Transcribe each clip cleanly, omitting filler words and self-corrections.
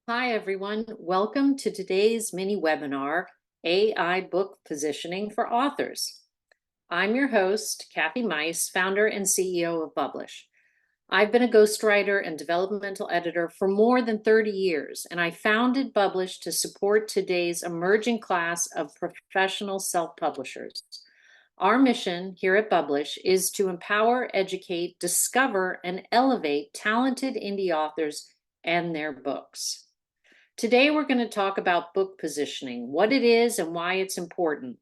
Hi, everyone. Welcome to today's mini webinar, AI Book Positioning for Authors. I'm your host, Kathy Mice, founder and CEO of Publish. I've been a ghostwriter and developmental editor for more than 30 years, and I founded Publish to support today's emerging class of professional self-publishers. Our mission here at Publish is to empower, educate, discover, and elevate talented indie authors and their books. Today, we're going to talk about book positioning, what it is and why it's important.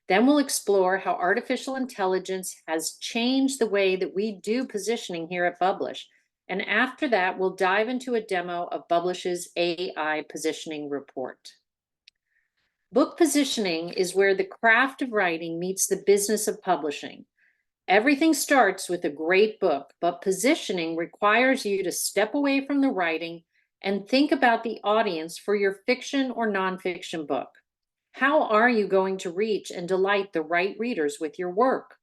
Then we'll explore how artificial intelligence has changed the way that we do positioning here at Publish. And after that, we'll dive into a demo of Publish's AI positioning report. Book positioning is where the craft of writing meets the business of publishing. Everything starts with a great book, but positioning requires you to step away from the writing and think about the audience for your fiction or nonfiction book. How are you going to reach and delight the right readers with your work?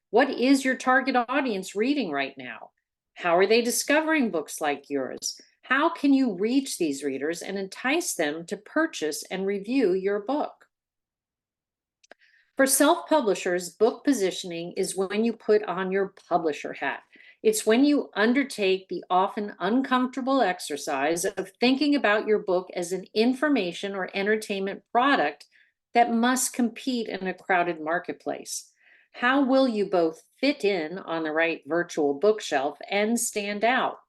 What is your target audience reading right now? How are they discovering books like yours? How can you reach these readers and entice them to purchase and review your book? For self-publishers, book positioning is when you put on your publisher hat. It's when you undertake the often uncomfortable exercise of thinking about your book as an information or entertainment product that must compete in a crowded marketplace. How will you both fit in on the right virtual bookshelf and stand out?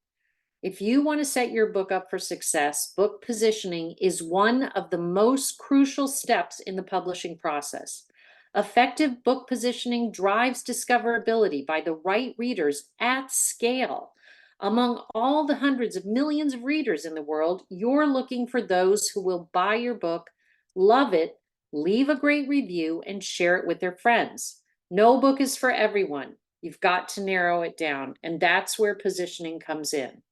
If you want to set your book up for success, book positioning is one of the most crucial steps in the publishing process. Effective book positioning drives discoverability by the right readers at scale. Among all the hundreds of millions of readers in the world, you're looking for those who will buy your book, love it, leave a great review, and share it with their friends. No book is for everyone. You've got to narrow it down, and that's where positioning comes in.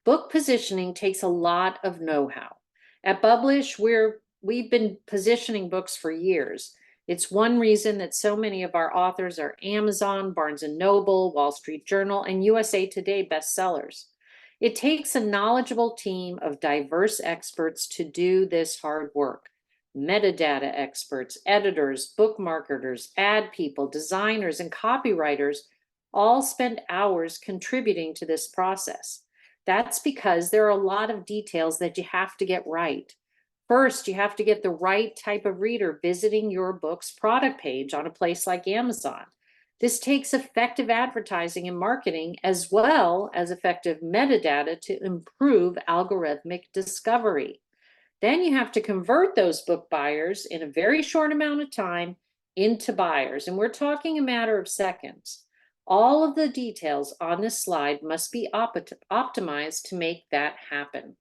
Book positioning takes a lot of know-how. At Publish, we've been positioning books for years. It's one reason that so many of our authors are Amazon, Barnes and Noble, Wall Street Journal, and USA Today bestsellers. It takes a knowledgeable team of diverse experts to do this hard work. Metadata experts, editors, book marketers, ad people, designers, and copywriters all spend hours contributing to this process. That's because there are a lot of details that you have to get right. First, you have to get the right type of reader visiting your book's product page on a place like Amazon. This takes effective advertising and marketing as well as effective metadata to improve algorithmic discovery. Then you have to convert those book buyers in a very short amount of time into buyers. And we're talking a matter of seconds. All of the details on this slide must be optimized to make that happen.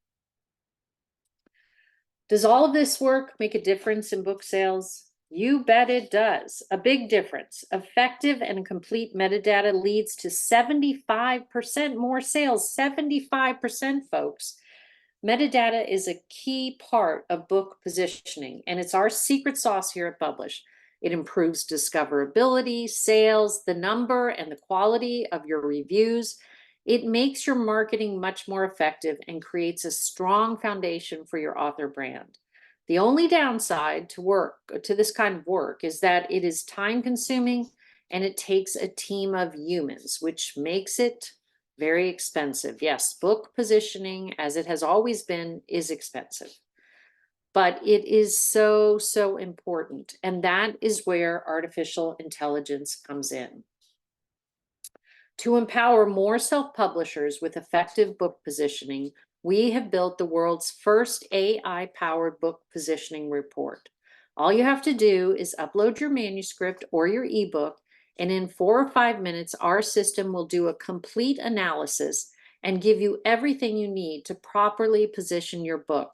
Does all of this work make a difference in book sales? You bet it does. A big difference. Effective and complete metadata leads to 75% more sales. 75%, folks. Metadata is a key part of book positioning, and it's our secret sauce here at Publish. It improves discoverability, sales, the number and the quality of your reviews. It makes your marketing much more effective and creates a strong foundation for your author brand. The only downside to this kind of work is that it is time consuming and it takes a team of humans, which makes it very expensive. Yes, book positioning, as it has always been, is expensive. But it is so, so important. And that is where artificial intelligence comes in. To empower more self-publishers with effective book positioning, we have built the world's first AI-powered book positioning report. All you have to do is upload your manuscript or your ebook, and in 4 or 5 minutes, our system will do a complete analysis and give you everything you need to properly position your book.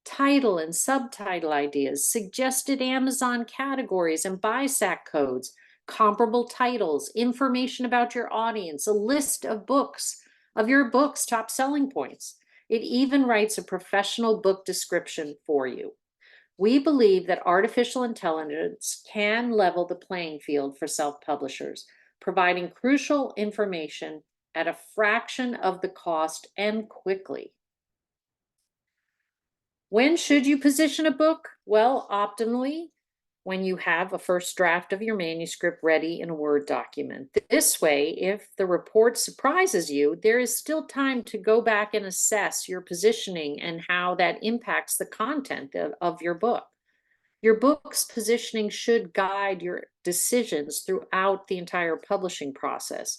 Title and subtitle ideas, suggested Amazon categories and BISAC codes, comparable titles, information about your audience, a list of your book's top selling points. It even writes a professional book description for you. We believe that artificial intelligence can level the playing field for self-publishers, providing crucial information at a fraction of the cost and quickly. When should you position a book? Well, optimally, when you have a first draft of your manuscript ready in a Word document. This way, if the report surprises you, there is still time to go back and assess your positioning and how that impacts the content of your book. Your book's positioning should guide your decisions throughout the entire publishing process.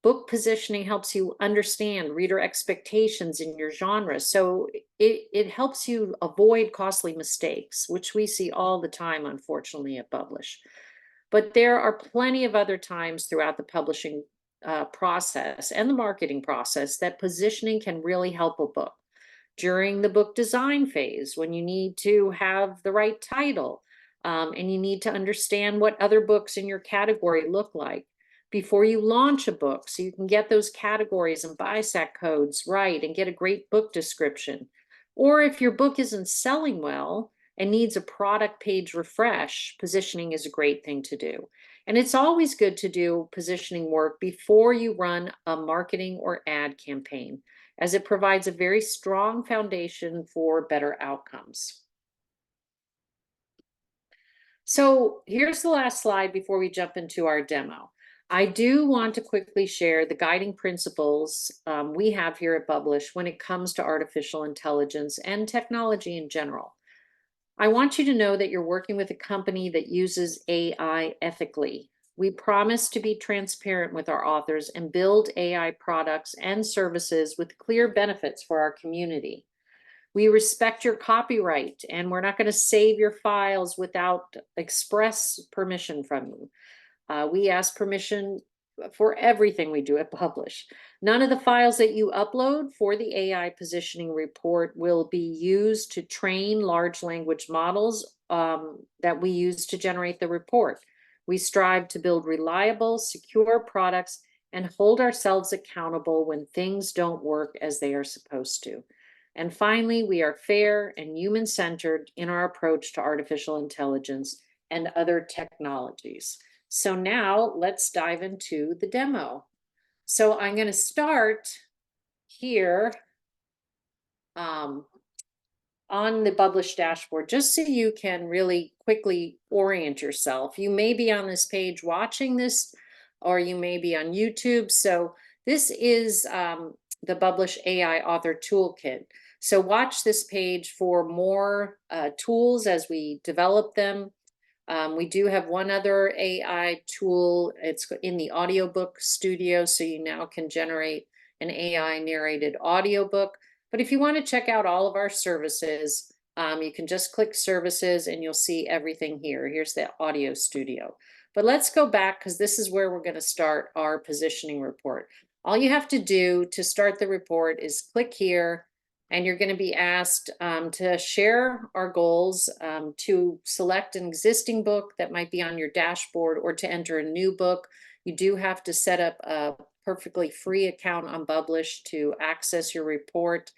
Book positioning helps you understand reader expectations in your genre. So it helps you avoid costly mistakes, which we see all the time, unfortunately, at Publish. But there are plenty of other times throughout the publishing process and the marketing process that positioning can really help a book. During the book design phase, when you need to have the right title, and you need to understand what other books in your category look like before you launch a book, so you can get those categories and BISAC codes right and get a great book description. Or if your book isn't selling well and needs a product page refresh, positioning is a great thing to do. And it's always good to do positioning work before you run a marketing or ad campaign, as it provides a very strong foundation for better outcomes. So here's the last slide before we jump into our demo. I do want to quickly share the guiding principles we have here at Publish when it comes to artificial intelligence and technology in general. I want you to know that you're working with a company that uses AI ethically. We promise to be transparent with our authors and build AI products and services with clear benefits for our community. We respect your copyright, and we're not going to save your files without express permission from you. We ask permission for everything we do at Publish. None of the files that you upload for the AI positioning report will be used to train large language models that we use to generate the report. We strive to build reliable, secure products and hold ourselves accountable when things don't work as they are supposed to. And finally, we are fair and human-centered in our approach to artificial intelligence and other technologies. So now let's dive into the demo. So I'm going to start here on the Publish dashboard, just so you can really quickly orient yourself. You may be on this page watching this, or you may be on YouTube. So this is the Publish AI Author Toolkit. So watch this page for more tools as we develop them. We do have one other AI tool. It's in the audiobook studio, so you now can generate an AI narrated audiobook. But if you want to check out all of our services, you can just click services and you'll see everything here. Here's the audio studio. But let's go back, because this is where we're going to start our positioning report. All you have to do to start the report is click here, and you're going to be asked to share our goals, to select an existing book that might be on your dashboard, or to enter a new book. You do have to set up a perfectly free account on Publish to access your report,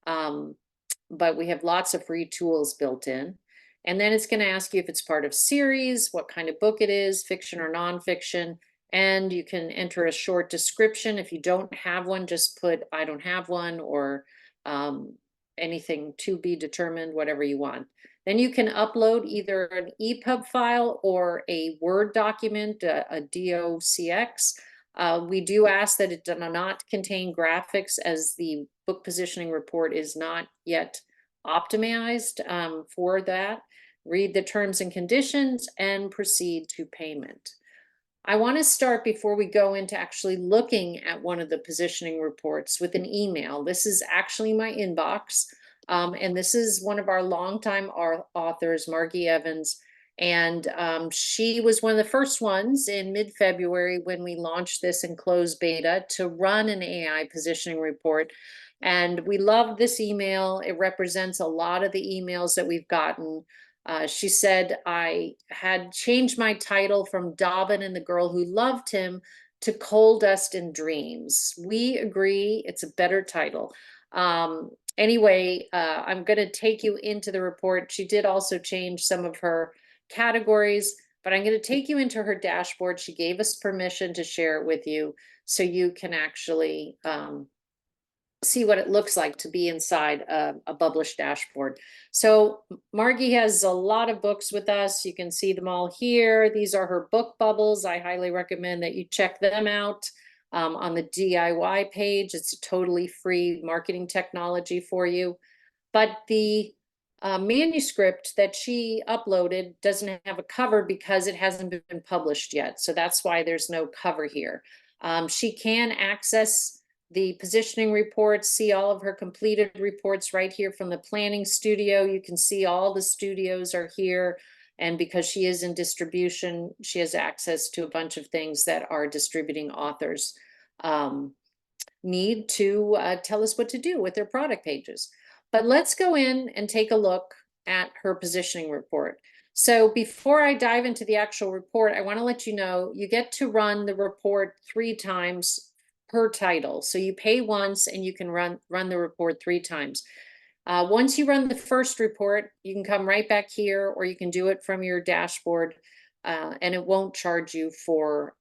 but we have lots of free tools built in. And then it's going to ask you if it's part of series, what kind of book it is, fiction or nonfiction. And you can enter a short description. If you don't have one, just put "I don't have one," or anything to be determined, whatever you want. Then you can upload either an EPUB file or a Word document, a docx. We do ask that it does not contain graphics, as the book positioning report is not yet optimized for that. Read the terms and conditions and proceed to payment. I want to start, before we go into actually looking at one of the positioning reports, with an email. This is actually my inbox, and this is one of our longtime authors, Margie Evans, and she was one of the first ones in mid-February, when we launched this in closed beta, to run an AI positioning report. And we love this email. It represents a lot of the emails that we've gotten. She said, "I had changed my title from Dobbin and the Girl Who Loved Him to Coal Dust and Dreams." We agree, it's a better title. Anyway, I'm going to take you into the report. She did also change some of her categories, but I'm going to take you into her dashboard. She gave us permission to share it with you, so you can actually see what it looks like to be inside a Publish dashboard. So Margie has a lot of books with us. You can see them all here. These are her book bubbles. I highly recommend that you check them out on the DIY page. It's a totally free marketing technology for you. But the manuscript that she uploaded doesn't have a cover because it hasn't been published yet. So that's why there's no cover here. She can access the positioning reports, see all of her completed reports right here from the planning studio. You can see all the studios are here. And because she is in distribution, she has access to a bunch of things that our distributing authors need to tell us what to do with their product pages. But let's go in and take a look at her positioning report. So before I dive into the actual report, I want to let you know you get to run the report 3 times per title. So you pay once and you can run the report 3 times. Once you run the first report, you can come right back here, or you can do it from your dashboard, and it won't charge you for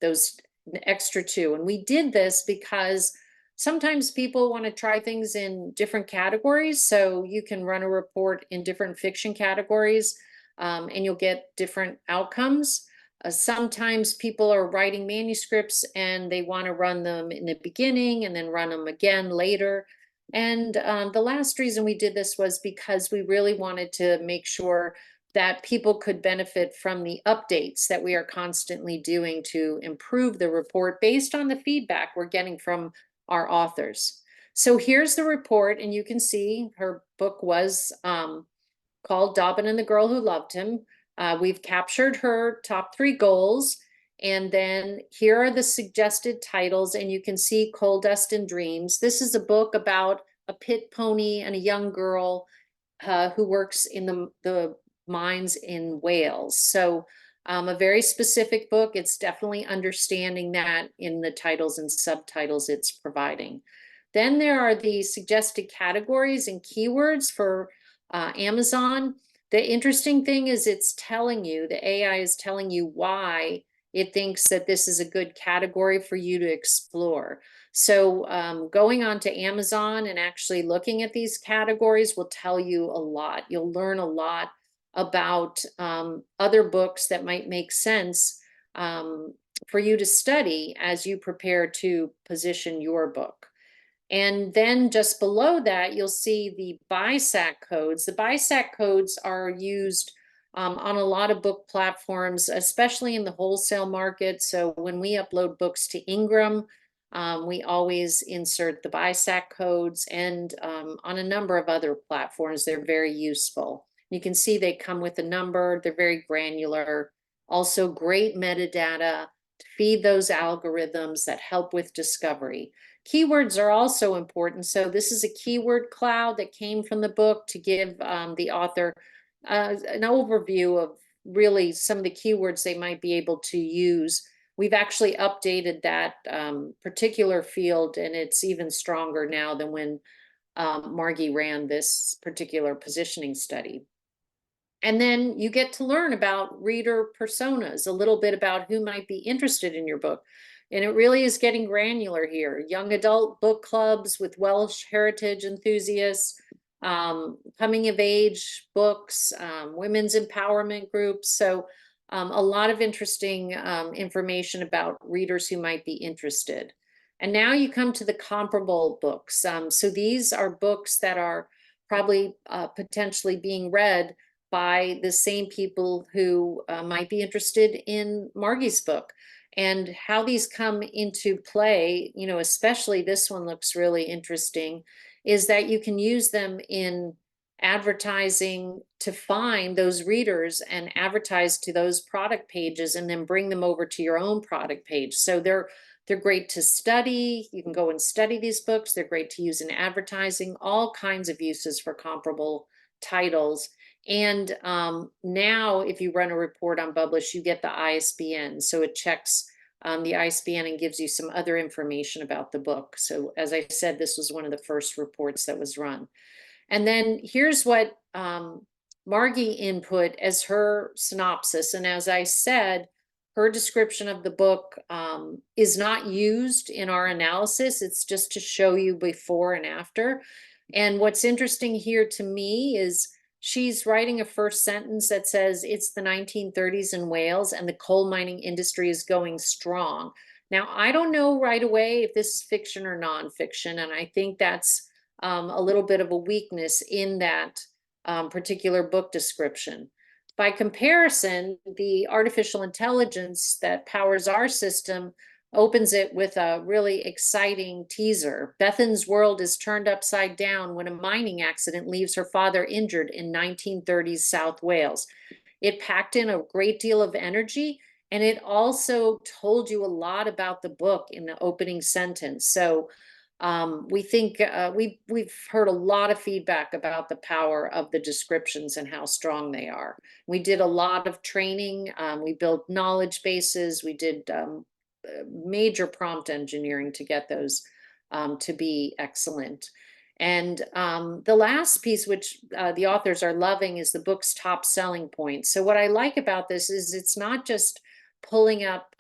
those extra 2. And we did this because sometimes people want to try things in different categories. So you can run a report in different fiction categories, and you'll get different outcomes. Sometimes people are writing manuscripts and they want to run them in the beginning and then run them again later. And the last reason we did this was because we really wanted to make sure that people could benefit from the updates that we are constantly doing to improve the report based on the feedback we're getting from our authors. So here's the report, and you can see her book was called Dobbin and the Girl Who Loved Him. We've captured her top 3 goals, and then here are the suggested titles, and you can see Coal Dust and Dreams. This is a book about a pit pony and a young girl who works in the mines in Wales. So a very specific book. It's definitely understanding that in the titles and subtitles it's providing. Then there are the suggested categories and keywords for Amazon. The interesting thing is it's telling you, the AI is telling you why it thinks that this is a good category for you to explore. So going on to Amazon and actually looking at these categories will tell you a lot. You'll learn a lot about other books that might make sense for you to study as you prepare to position your book. And then just below that, you'll see the BISAC codes. The BISAC codes are used on a lot of book platforms, especially in the wholesale market. So when we upload books to Ingram, we always insert the BISAC codes, and on a number of other platforms, they're very useful. You can see they come with a number, they're very granular, also great metadata to feed those algorithms that help with discovery. Keywords are also important. So this is a keyword cloud that came from the book to give the author an overview of really some of the keywords they might be able to use. We've actually updated that particular field, and it's even stronger now than when Margie ran this particular positioning study. And then you get to learn about reader personas, a little bit about who might be interested in your book. And it really is getting granular here. Young adult book clubs with Welsh heritage enthusiasts, coming of age books, women's empowerment groups. So a lot of interesting information about readers who might be interested. And now you come to the comparable books. So these are books that are probably potentially being read by the same people who might be interested in Margie's book. And how these come into play, you know, especially this one looks really interesting, is that you can use them in advertising to find those readers and advertise to those product pages and then bring them over to your own product page. So they're great to study. You can go and study these books. They're great to use in advertising, all kinds of uses for comparable titles. And now if you run a report on Publish, you get the ISBN. So it checks the ISBN and gives you some other information about the book. So as I said, this was one of the first reports that was run. And then here's what Margie input as her synopsis. And as I said, her description of the book is not used in our analysis. It's just to show you before and after. And what's interesting here to me is she's writing a first sentence that says it's the 1930s in Wales and the coal mining industry is going strong. Now, I don't know right away if this is fiction or nonfiction, and I think that's a little bit of a weakness in that particular book description. By comparison, the artificial intelligence that powers our system opens it with a really exciting teaser. Bethan's world is turned upside down when a mining accident leaves her father injured in 1930s South Wales. It packed in a great deal of energy, and it also told you a lot about the book in the opening sentence. So we think we've heard a lot of feedback about the power of the descriptions and how strong they are. We did a lot of training. We built knowledge bases. We did major prompt engineering to get those to be excellent. And the last piece, which the authors are loving, is the book's top selling points. So what I like about this is it's not just pulling up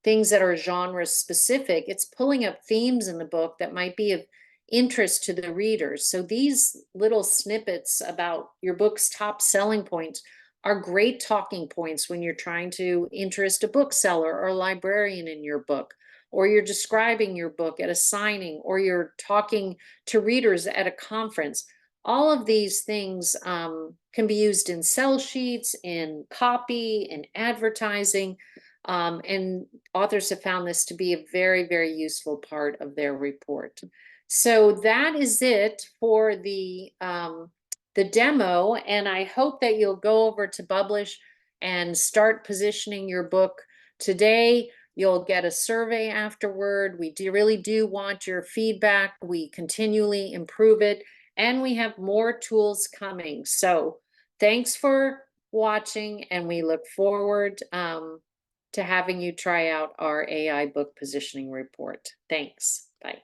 things that are genre specific, it's pulling up themes in the book that might be of interest to the readers. So these little snippets about your book's top selling points are great talking points when you're trying to interest a bookseller or a librarian in your book, or you're describing your book at a signing, or you're talking to readers at a conference. All of these things can be used in sell sheets, in copy, in advertising. And authors have found this to be a very, very useful part of their report. So that is it for the demo, and I hope that you'll go over to Publish and start positioning your book today. You'll get a survey afterward. We really do want your feedback. We continually improve it, and we have more tools coming. So thanks for watching, and we look forward to having you try out our AI book positioning report. Thanks. Bye.